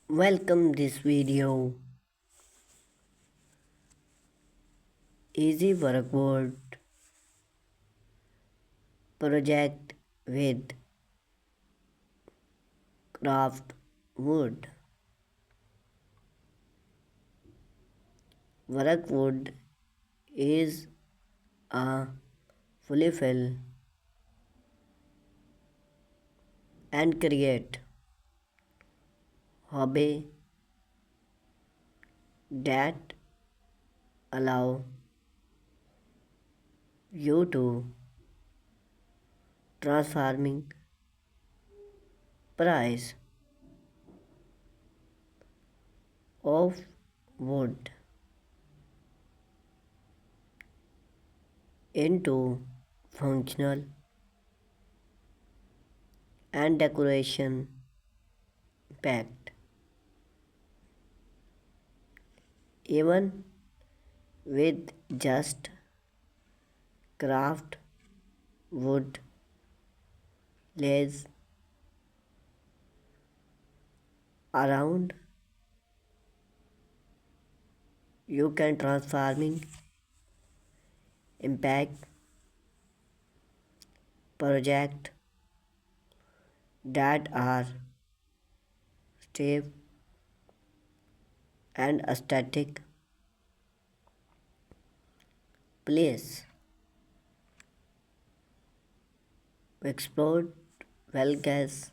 Welcome this video. Easy workboard project with craft wood. Workwood is a fully fill and create hobby that allow you to transforming price of wood into functional and decoration packed. Even with just craft wood lays around, you can transforming impact project that are safe and aesthetic place. Explore well gas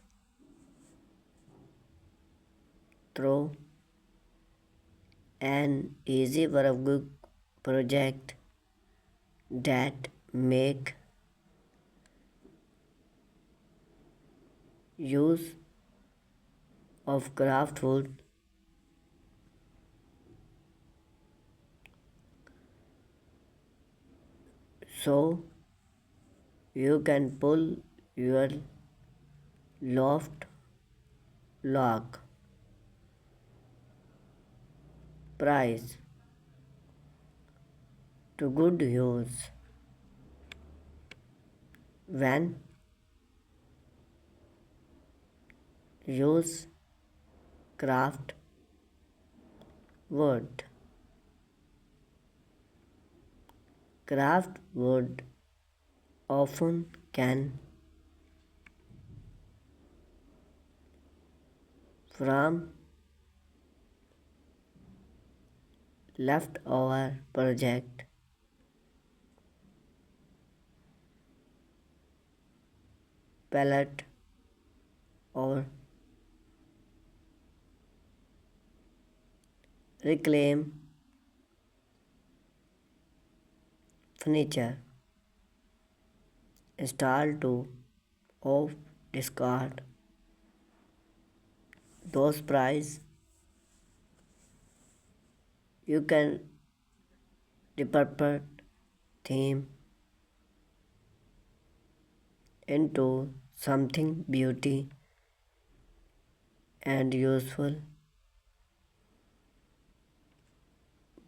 through an easy workbook project that make use of craft wood so you can pull your loft log price to good use when use craft wood. Craft wood often can from leftover project pallet or reclaim furniture installed to of discard those price you can repurpose theme into something beauty and useful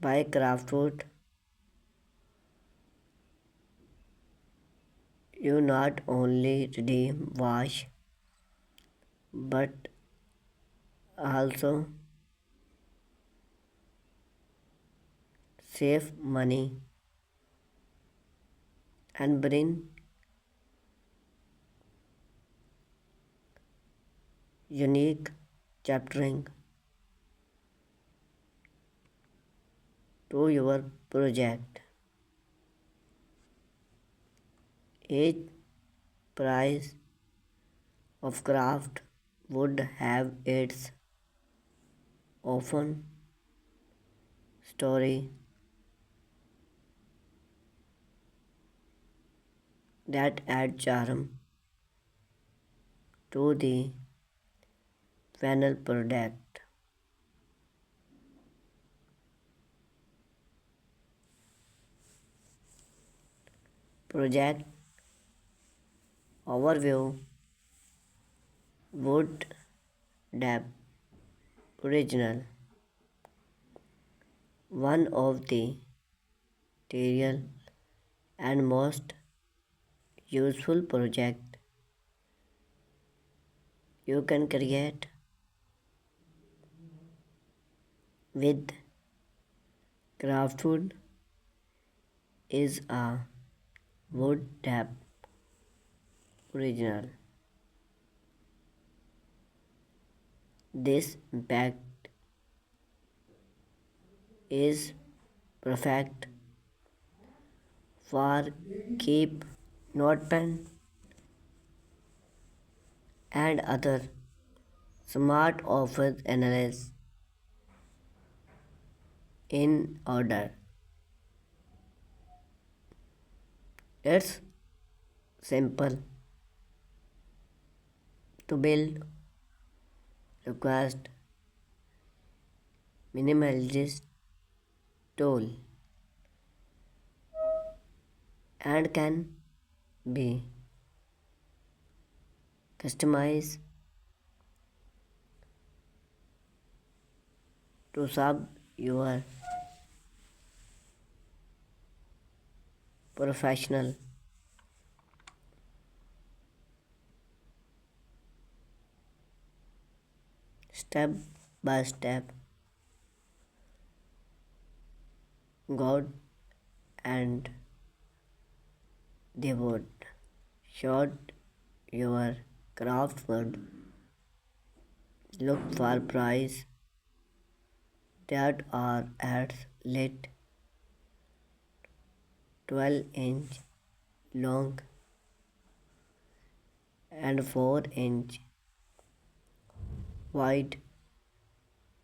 by craftwood. You not only redeem wash but also save money and bring unique chaptering to your project. Each price of craft would have its often story that add charm to the final product. Project overview wood depth original one of the material and most useful project you can create with craftwood is a wood tap original. This impact is perfect for keep notepad and other smart office analysis in order. It's simple to build, requires minimalist tool and can be customized to serve your professional step by step guide and they would short your craft would look for price that are at least 12-inch long and 4-inch wide.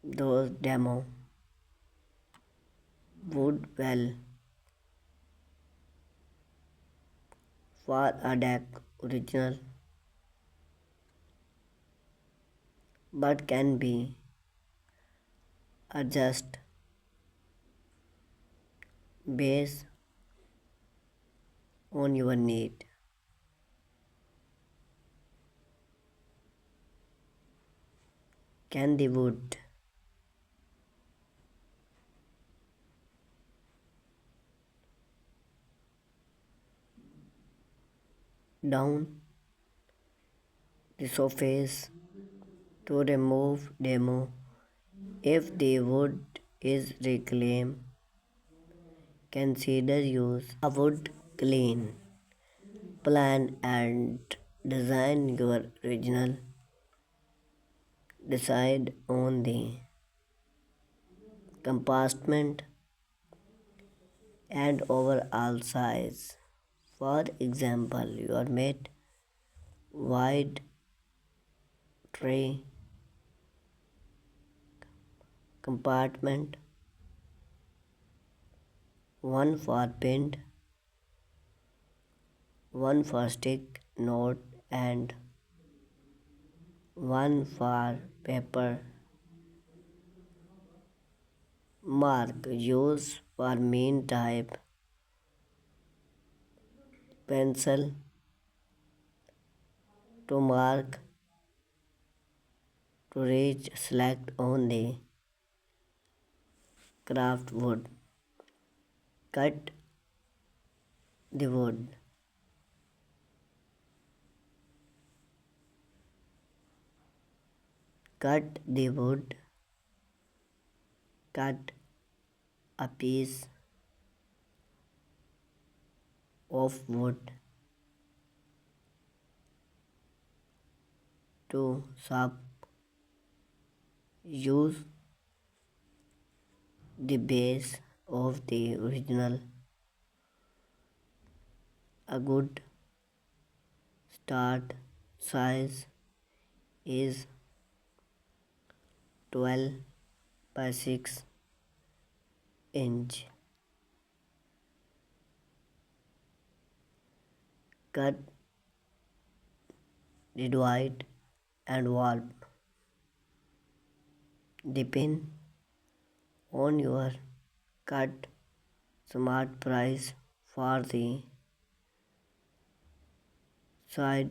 Those demo would well for a deck original but can be adjusted based on your need. Can the wood down the surface to remove demo. If the wood is reclaimed, consider use a wood clean plan and design your original. Decide on the compartment and overall size. For example, your made wide tray compartment, one for pen, one for stick note, and one for paper mark. Use for main type pencil to mark to reach. Select on the craft wood. Cut the wood. Cut the wood. Cut a piece of wood to sharp. Use the base of the original. A good start size is 12 by 6 inch. Cut the divide and warp. Depend on your cut smart price for the side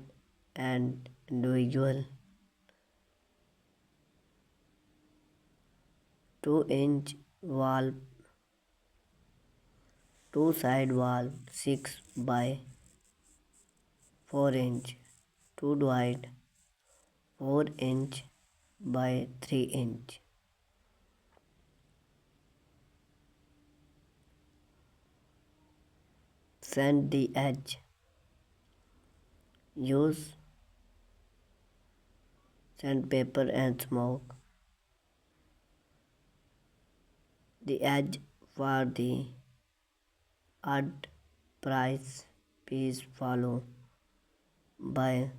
and individual 2-inch wall, 2 side wall 6 by 4 inch, 2 wide 4 inch by 3 inch. Sand the edge. Use sandpaper and smoke the edge for the odd price piece followed by